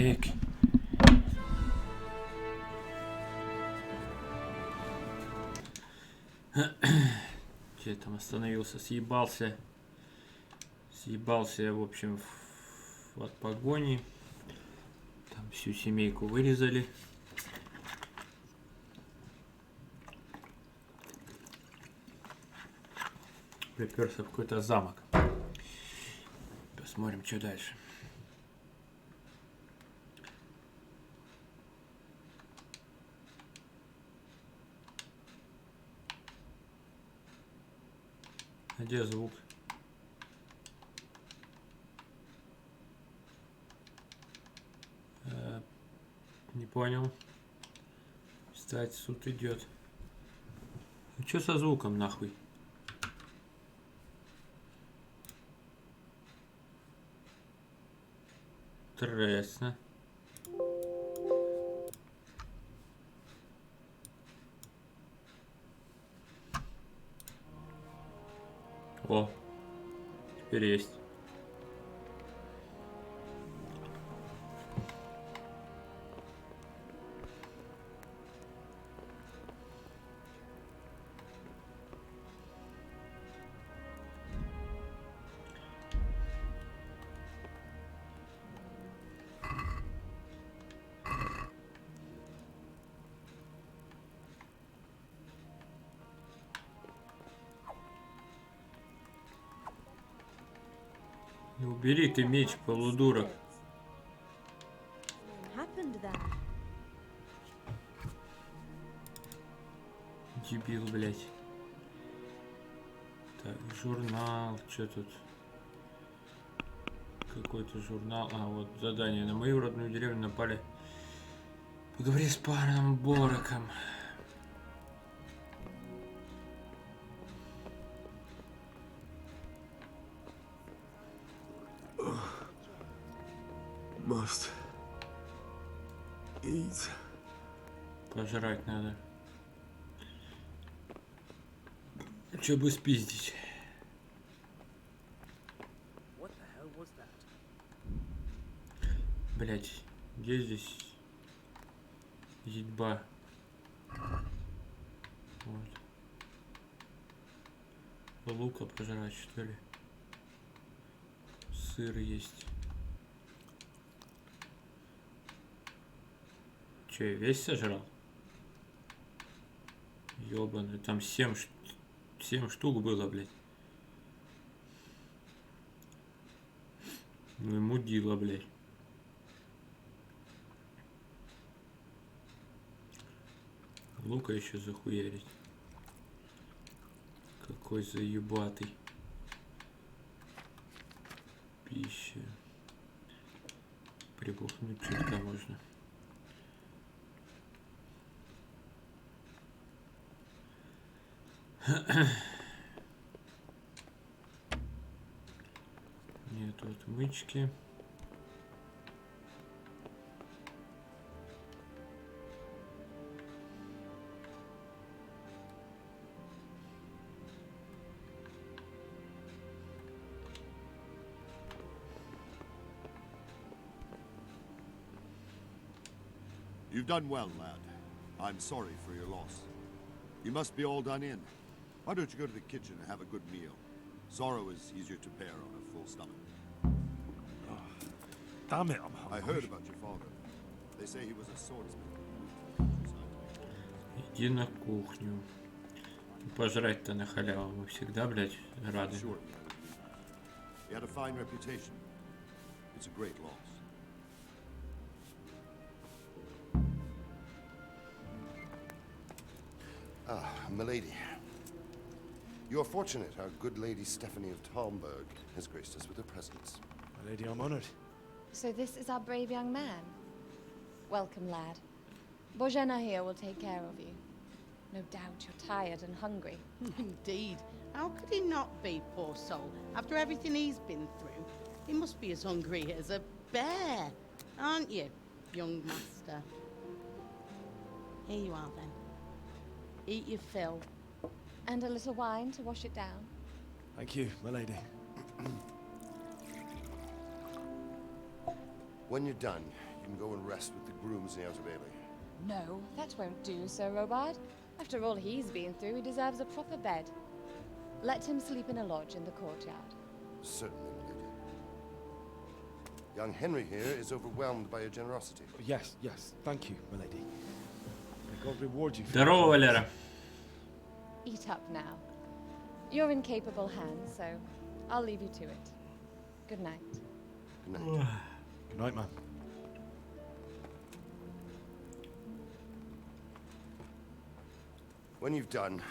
Так. Где я там остановился? Съебался я, в общем, от погони. Там всю семейку вырезали. Приперся в какой-то замок. Посмотрим, что дальше. Где звук? Не понял. Кстати, суд идет. Ну что со звуком нахуй? Интересно. О, теперь есть. Убери ты меч, полудурок. Дебил, блять. Так, журнал, что тут? Какой-то журнал. А, вот задание. На мою родную деревню напали. Поговори с парным Бороком. Must eat. Пожрать надо. Че бы спиздить? Блять, где здесь едьба? Вот. Лука пожрать, что ли? Сыр есть. Че, я весь сожрал? Ёбаный, там 7 штук было, блядь. Ну и мудила, блядь. Лука еще захуярить. Какой заебатый. Пища. Прибухнуть чутка можно. Нет, вот мычки. You've done well, lad. I'm sorry for your loss. You must be all done in. Why don't you go to the kitchen and have a good meal? Sorrow is easier to bear on a full stomach. Oh, damn it, I'm hungry. I heard about your father. They say he was a swordsman. Иди на кухню. Пожрать-то на халяву мы всегда, блядь, рады. Sure. He had a fine reputation. It's a great loss. Ah, milady. You are fortunate our good lady Stephanie of Talmberg has graced us with her presence. My lady, I'm honored. So this is our brave young man. Welcome, lad. Bojana here will take care of you. No doubt you're tired and hungry. Indeed. How could he not be, poor soul? After everything he's been through, he must be as hungry as a bear, aren't you, young master? Here you are, then. Eat your fill. And a little wine to wash it down. Thank you, my lady. When you're done, you can go and rest with the grooms in the Outer Bailey. No, that won't do, Sir Robard. After all he's been through, he deserves a proper bed. Let him sleep in a lodge in the courtyard. Certainly, milady. Young Henry here is overwhelmed by your generosity. Yes, yes. Thank you, milady. May God reward you. Здорово, Валера. Eat up now. You're in capable hands, so I'll leave you to it. Good night. Good night. Good night, man. When you've done,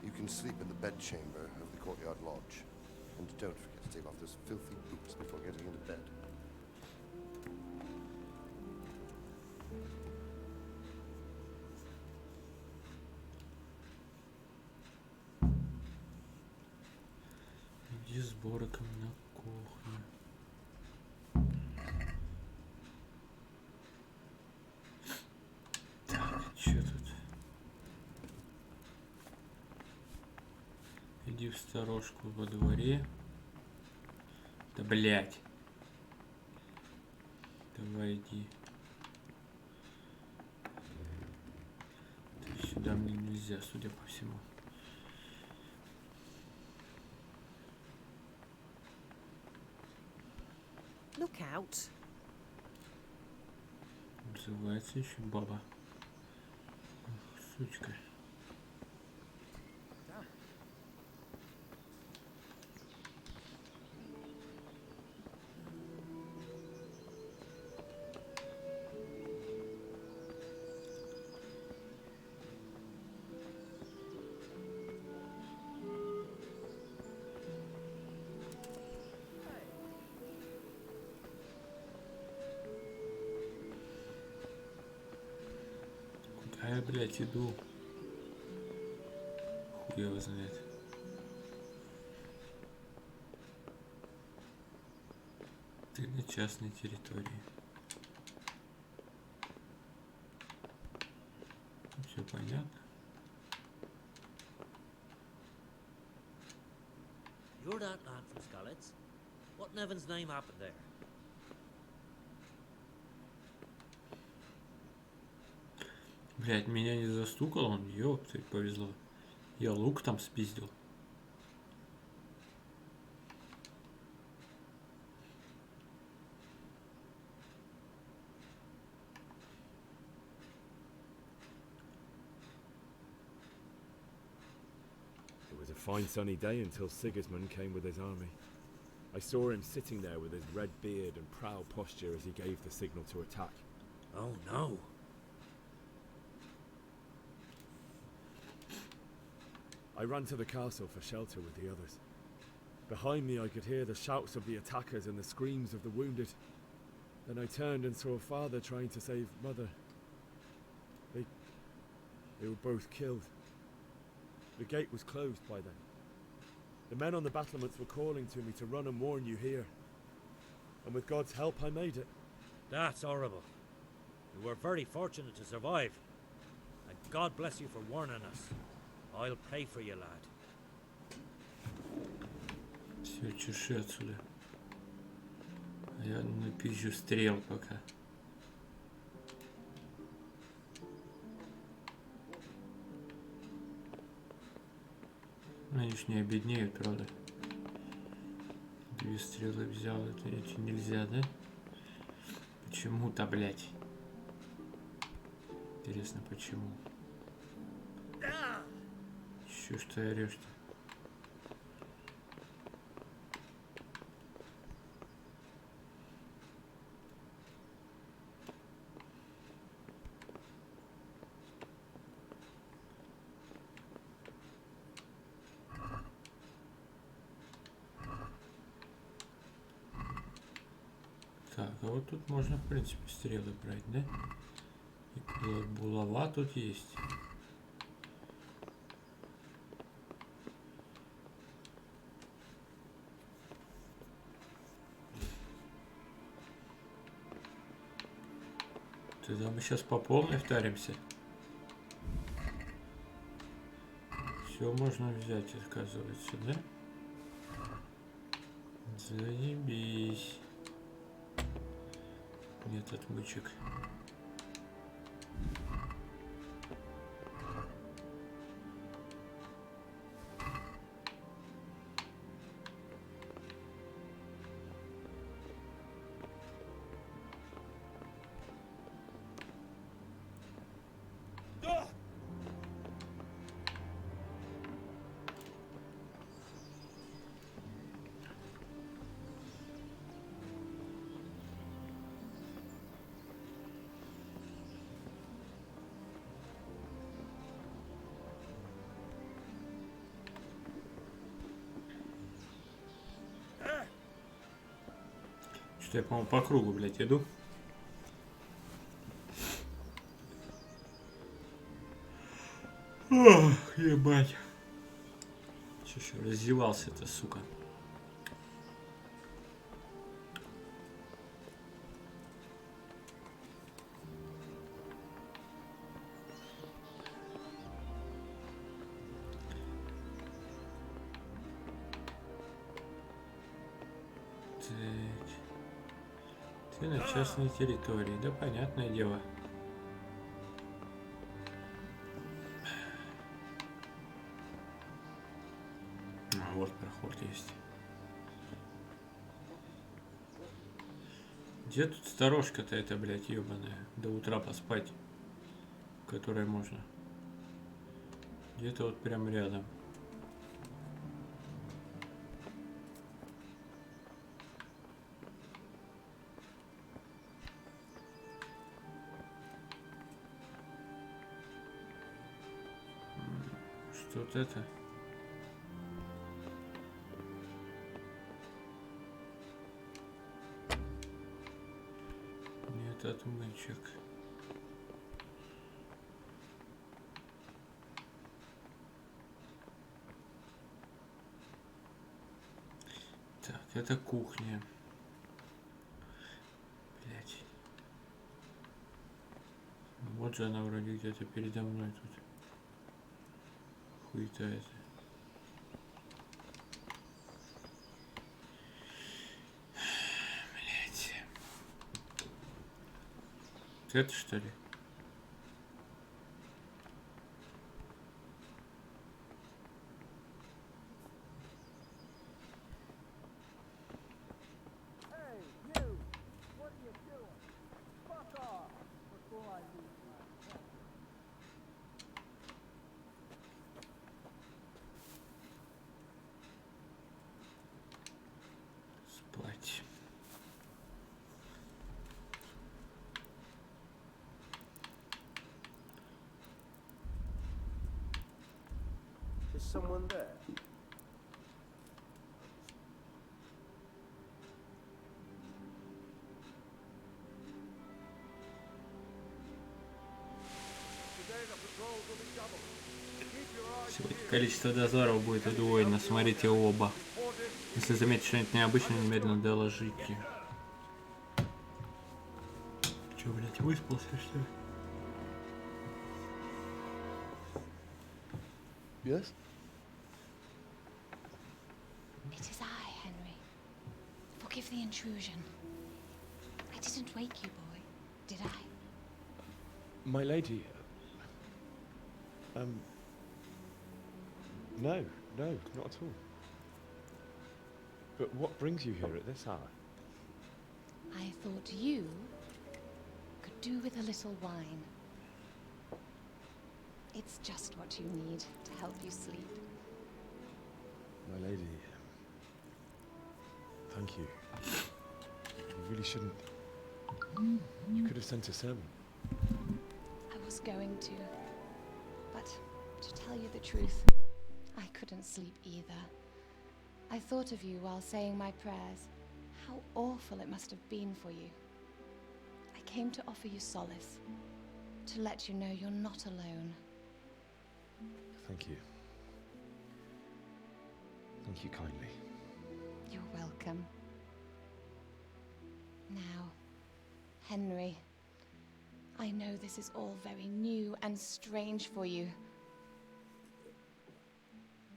you can sleep in the bedchamber of the courtyard lodge. And don't forget to take off those filthy boots before getting into bed. Иди с Бороком на кухню. Так, что тут? Иди в сторожку во дворе. Да блять. Давай иди. Да, сюда мне нельзя, судя по всему. Look out. Называется еще баба. Ах, сучка. Куда я, блядь, иду? Хуй его знает. Ты на частной территории. Все понятно. You're that lad from Scarlet's? What in heaven's name happened there? Блядь, меня не застукал он, ёпты, повезло. Я лук там спиздил. It was a fine sunny day until Sigismund came with his army. I saw him sitting there with his red beard and proud posture as he gave the signal to attack. Oh no. I ran to the castle for shelter with the others. Behind me I could hear the shouts of the attackers and the screams of the wounded. Then I turned and saw father trying to save mother. They were both killed. The gate was closed by then. The men on the battlements were calling to me to run and warn you here. And with God's help I made it. That's horrible. You were very fortunate to survive. And God bless you for warning us. I'll pray for you, lad. Все, чеши отсюда. А я напизжу стрел пока. Они ж не обеднеют, правда? 2 стрелы взял, это эти нельзя, да? Почему-то, блядь. Интересно, почему? Чё ж ты орёшь-то? Так, а вот тут можно, в принципе, стрелы брать, да? И булава тут есть. Тогда мы сейчас по полной втаримся. Все можно взять, оказывается, да? Заебись. Нет отмычек. Что я, по-моему, по кругу, блядь, иду. Ох, ебать. Че еще раздевался-то, сука. Ты на частной территории, да, понятное дело. А, вот проход есть. Где тут сторожка-то эта, блядь, ебаная? До утра поспать, в которой можно. Где-то вот прям рядом. Вот это. Нет отмычек. Так, это кухня. Блять. Вот же она вроде где-то передо мной тут. Хуета это. Блять. Это что ли? Спать. Is someone there? Сегодня количество дозоров будет удвоено. Смотрите оба. Если заметите что-нибудь необычное, немедленно доложите. Че, блядь, выспался, что ли? Yes? It is I, Henry. Forgive the intrusion. I didn't wake you, boy, did I? My lady. No, not at all. But what brings you here at this hour? I thought you could do with a little wine. It's just what you need to help you sleep. My lady. Thank you. You really shouldn't. You could have sent a servant. I was going to, but to tell you the truth, I couldn't sleep either. I thought of you while saying my prayers. How awful it must have been for you. I came to offer you solace, to let you know you're not alone. Thank you. Thank you kindly. You're welcome. Now, Henry, I know this is all very new and strange for you.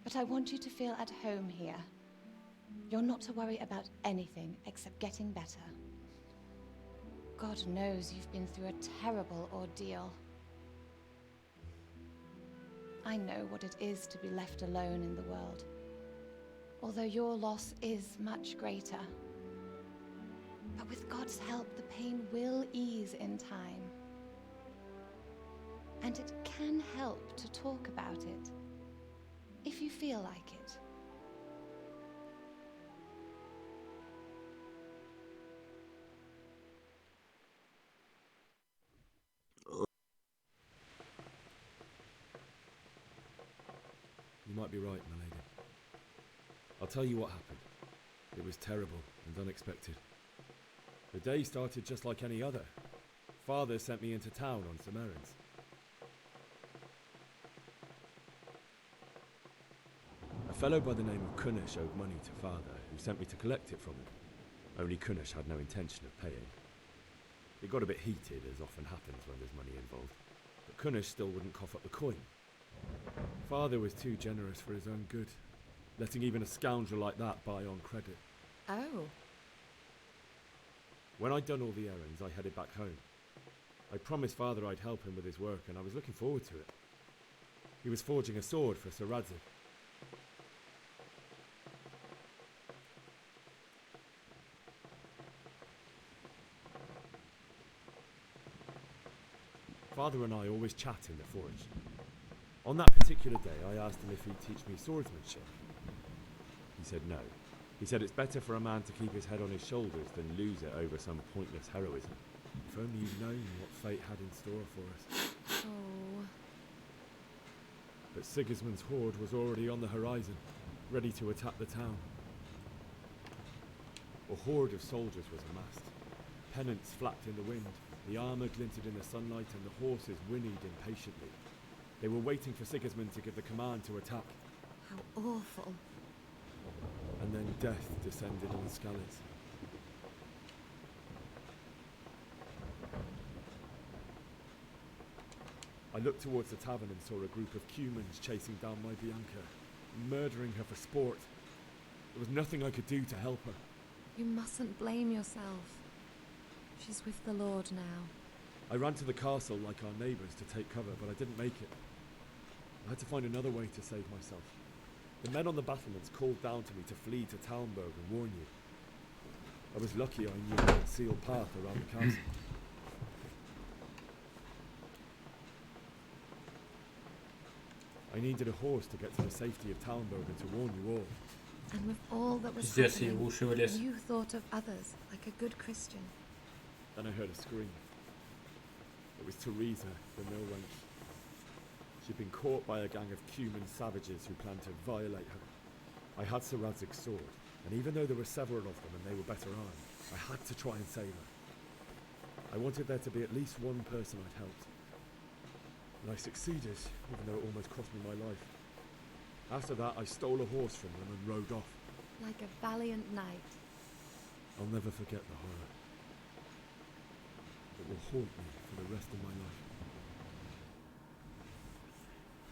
But I want you to feel at home here. You're not to worry about anything except getting better. God knows you've been through a terrible ordeal. I know what it is to be left alone in the world, although your loss is much greater. But with God's help, the pain will ease in time. And it can help to talk about it, if you feel like it. You might be right, my lady. I'll tell you what happened. It was terrible and unexpected. The day started just like any other. Father sent me into town on some errands. A fellow by the name of Kunnish owed money to Father, who sent me to collect it from him. Only Kunnish had no intention of paying. It got a bit heated, as often happens when there's money involved, but Kunnish still wouldn't cough up the coin. Father was too generous for his own good, letting even a scoundrel like that buy on credit. Oh. When I'd done all the errands, I headed back home. I promised Father I'd help him with his work, and I was looking forward to it. He was forging a sword for Sir Radzig. Father and I always chat in the forge. On that particular day, I asked him if he'd teach me swordsmanship. He said no. He said it's better for a man to keep his head on his shoulders than lose it over some pointless heroism. If only you'd known what fate had in store for us. Oh. But Sigismund's horde was already on the horizon, ready to attack the town. A horde of soldiers was amassed. Pennants flapped in the wind, the armour glinted in the sunlight, and the horses whinnied impatiently. They were waiting for Sigismund to give the command to attack. How awful. And then death descended on Skalitz. I looked towards the tavern and saw a group of Cumans chasing down my Bianca, murdering her for sport. There was nothing I could do to help her. You mustn't blame yourself. She's with the Lord now. I ran to the castle like our neighbours to take cover, but I didn't make it. I had to find another way to save myself. The men on the battlements called down to me to flee to Talmberg and warn you. I was lucky I knew the concealed path around the castle. I needed a horse to get to the safety of Talmberg and to warn you all. And with all that was Здесь ей в happening, уши влез. you thought of others like a good Christian. Then I heard a scream. It was Teresa, the mill wench. She'd been caught by a gang of Cuman savages who planned to violate her. I had Sir Radzig's sword, and even though there were several of them and they were better armed, I had to try and save her. I wanted there to be at least one person I'd helped. And I succeeded, even though it almost cost me my life. After that, I stole a horse from them and rode off. Like a valiant knight. I'll never forget the horror. It will haunt me for the rest of my life.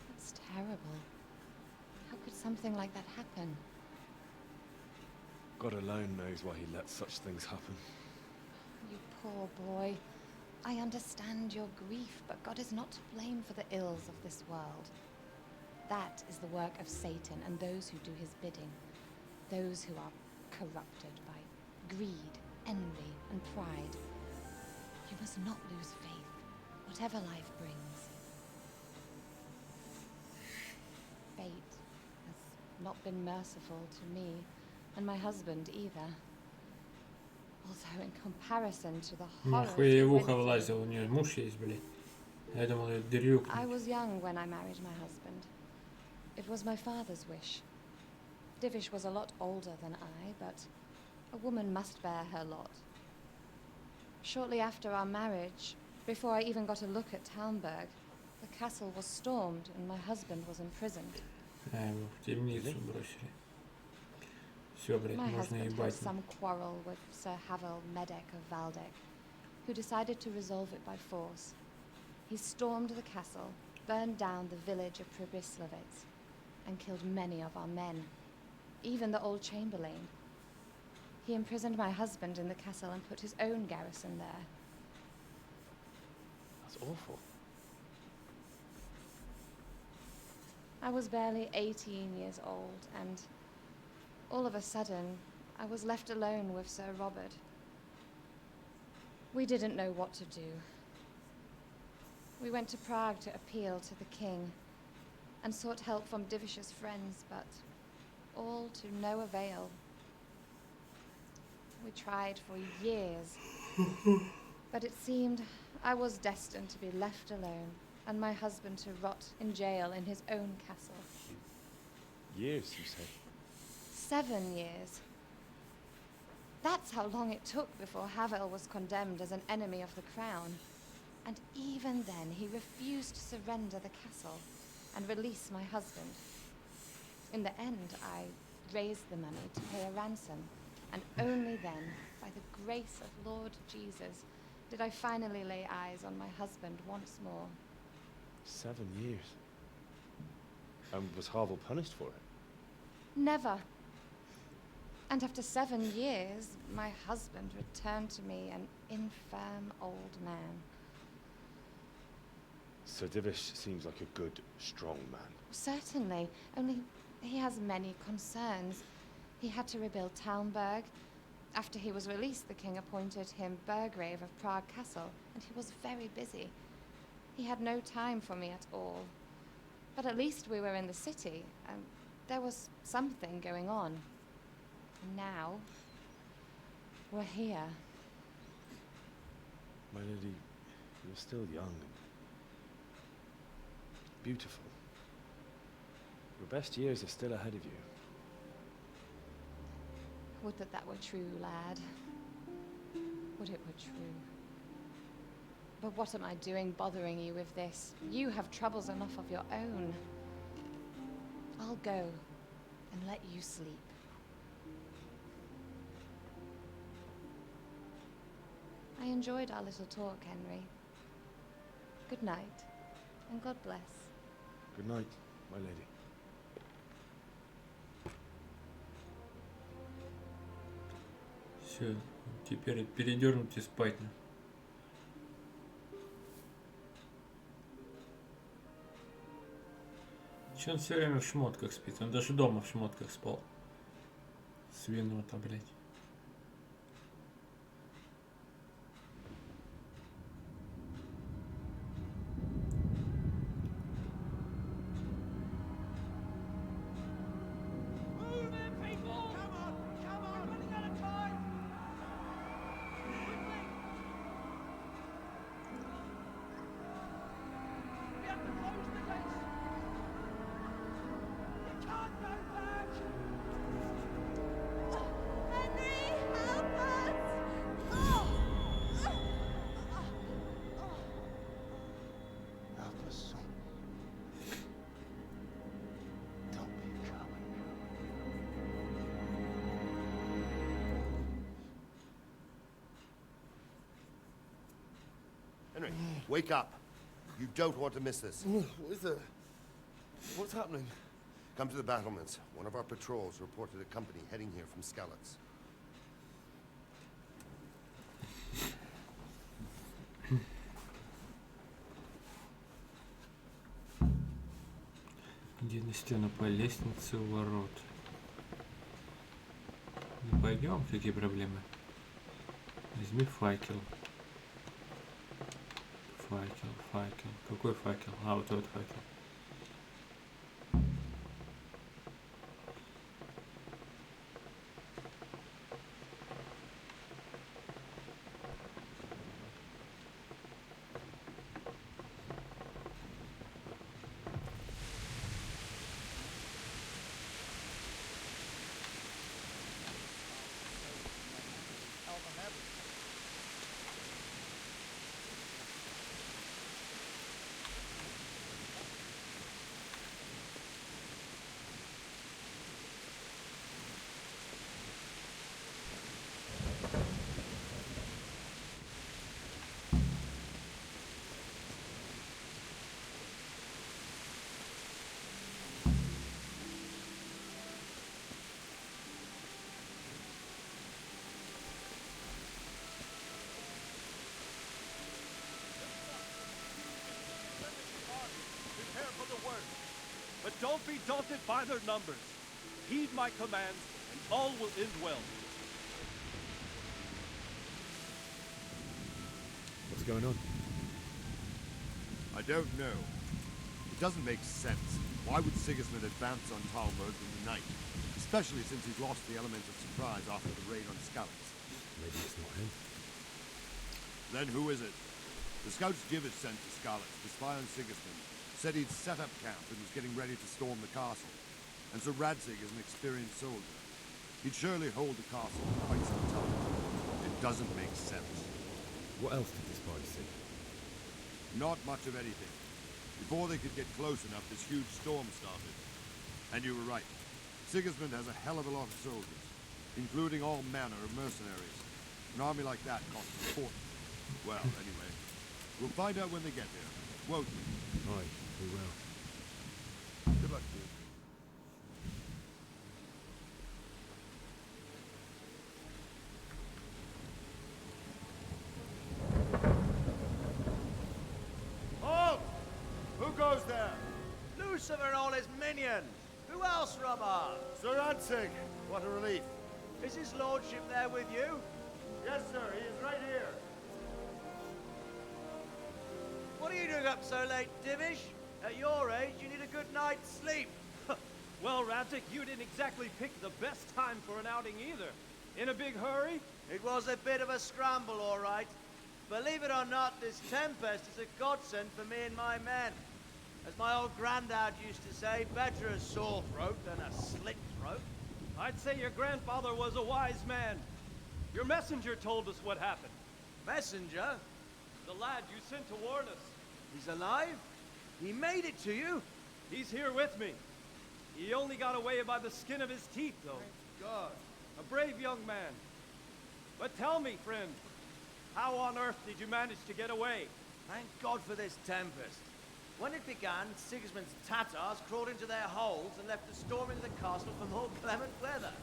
That's terrible. How could something like that happen? God alone knows why he lets such things happen. You poor boy. I understand your grief, but God is not to blame for the ills of this world. That is the work of Satan and those who do his bidding. Those who are corrupted by greed, envy, and pride. You must not lose faith, whatever life brings. Fate has not been merciful to me, and my husband either. Also, in comparison to the horrors Нахуй ей в we ухо went влазил, у нее муж есть, блядь. Я думал, ее дрюк. I was young when I married my husband. It was my father's wish. Divish was a lot older than I, but a woman must bear her lot. Shortly after our marriage, before I even got a look at Talmberg, the castle was stormed and my husband was imprisoned. Его в темницу бросили. Все, блядь, My можно husband had ебать. some quarrel with Sir Havel Medek of Valdek, who decided to resolve it by force. He stormed the castle, burned down the village of Pribyslavitz, and killed many of our men, even the old chamberlain. He imprisoned my husband in the castle and put his own garrison there, That's awful. I was barely 18 years old, and all of a sudden, I was left alone with Sir Robert. We didn't know what to do. We went to Prague to appeal to the king, and sought help from Divish's friends, but all to no avail. We tried for years, but it seemed I was destined to be left alone, and my husband to rot in jail in his own castle. Years, you say? 7 years. That's how long it took before Havel was condemned as an enemy of the crown. And even then, he refused to surrender the castle and release my husband. In the end, I raised the money to pay a ransom, and only then, by the grace of Lord Jesus, did I finally lay eyes on my husband once more. 7 years. And was Havel punished for it? Never. And after 7 years, my husband returned to me an infirm old man. Sir Divish seems like a good, strong man. Certainly, only he has many concerns. He had to rebuild Talmberg. After he was released, the king appointed him Burgrave of Prague Castle, and he was very busy. He had no time for me at all. But at least we were in the city, and there was something going on. Now, we're here. My lady, you're still young and beautiful. Your best years are still ahead of you. Would that were true, lad. Would it were true. But what am I doing bothering you with this? You have troubles enough of your own. I'll go and let you sleep. I enjoyed our little talk, Henry. Good night, and God bless. Good night, my lady. Все, теперь передернуть и спать. Че он все время в шмотках спит? Он даже дома в шмотках спал. Свинота, блядь. Henry, wake up. You don't want to miss this. What is it? What's happening? Come to the battlements. One of our patrols reported a company heading here from Skalitz. Иди на стену по лестнице у ворот. Ну пойдем, какие проблемы? Возьми факел. Факел. Какой факел? А, вот этот факел. first. But don't be daunted by their numbers. Heed my commands, and all will end well. What's going on? I don't know. It doesn't make sense. Why would Sigismund advance on Talmberg in the night? Especially since he's lost the element of surprise after the raid on Skalitz. Maybe it's not him. Then who is it? The scouts Jivish sent to Skalitz to spy on Sigismund said he'd set up camp and was getting ready to storm the castle. And so Radzig is an experienced soldier. He'd surely hold the castle for quite some time. It doesn't make sense. What else did the spies see? Not much of anything. Before they could get close enough, this huge storm started. And you were right. Sigismund has a hell of a lot of soldiers, including all manner of mercenaries. An army like that costs a fortune. Well, anyway, we'll find out when they get there, won't we? Aye, we will. Good luck to you. Halt! Who goes there? Lucifer and all his minions. Who else, Robber? Sir Radzig. What a relief. Is his lordship there with you? Yes, sir. He is right here. What are you doing up so late, Divish? At your age, you need a good night's sleep. Well, Radzig, you didn't exactly pick the best time for an outing either. In a big hurry? It was a bit of a scramble, all right. Believe it or not, this tempest is a godsend for me and my men. As my old granddad used to say, better a sore throat than a slit throat. I'd say your grandfather was a wise man. Your messenger told us what happened. Messenger? The lad you sent to warn us. He's alive? He made it to you? He's here with me. He only got away by the skin of his teeth, though. Thank God. A brave young man. But tell me, friend, how on earth did you manage to get away? Thank God for this tempest. When it began, Sigismund's Tatars crawled into their holes and left us storming the castle for more clement weather.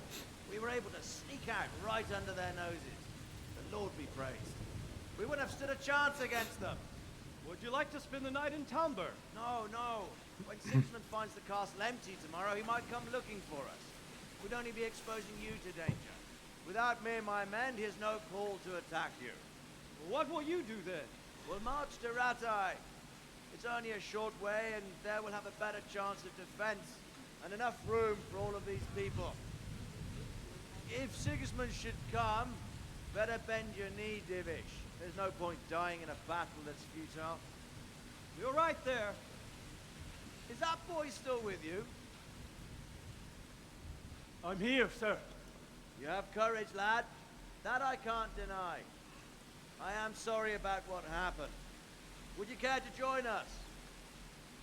We were able to sneak out right under their noses. The Lord be praised. We wouldn't have stood a chance against them. Would you like to spend the night in Talmberg? No, no. When Sigismund finds the castle empty tomorrow, he might come looking for us. We'd only be exposing you to danger. Without me and my men, he has no call to attack you. What will you do then? We'll march to Ratai. It's only a short way, and there we'll have a better chance of defense, and enough room for all of these people. If Sigismund should come, better bend your knee, Divish. There's no point dying in a battle that's futile. You're right there. Is that boy still with you? I'm here, sir. You have courage, lad. That I can't deny. I am sorry about what happened. Would you care to join us?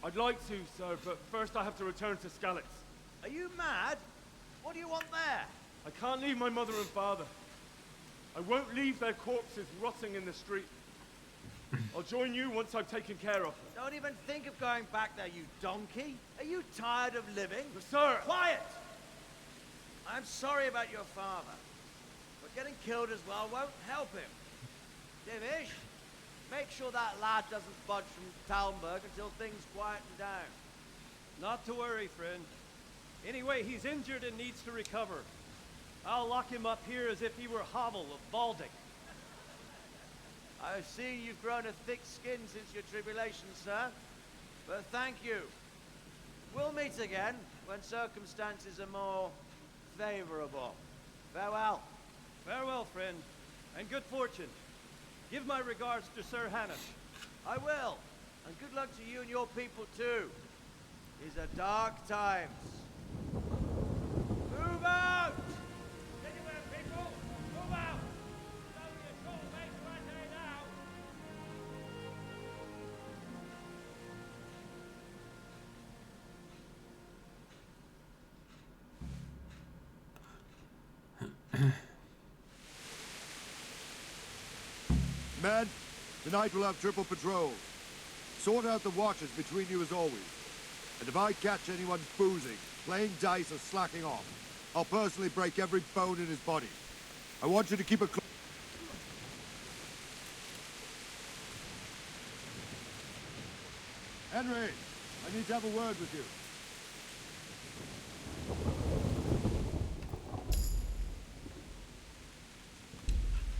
I'd like to, sir, but first I have to return to Skalitz. Are you mad? What do you want there? I can't leave my mother and father. I won't leave their corpses rotting in the street. I'll join you once I've taken care of them. Don't even think of going back there, you donkey. Are you tired of living? But sir! Quiet! I'm sorry about your father, but getting killed as well won't help him. Divish, make sure that lad doesn't budge from Talmberg until things quieten down. Not to worry, friend. Anyway, he's injured and needs to recover. I'll lock him up here as if he were Hovel of Baldic. I've seen you've grown a thick skin since your tribulation, sir. But thank you. We'll meet again when circumstances are more favorable. Farewell. Farewell, friend, and good fortune. Give my regards to Sir Hanish. I will. And good luck to you and your people, too. These are dark times. Move out! Anywhere, people! Move out! It's only a short way to Ratai now. Men, tonight we'll have triple patrol. Sort out the watches between you as always. And if I catch anyone boozing, playing dice, or slacking off, I'll personally break every bone in his body. I want you to keep a close... Henry, I need to have a word with you.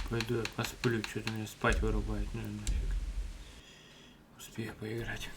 Пойду я посплю, что-то меня спать вырубает, ну нафиг. Успею поиграть.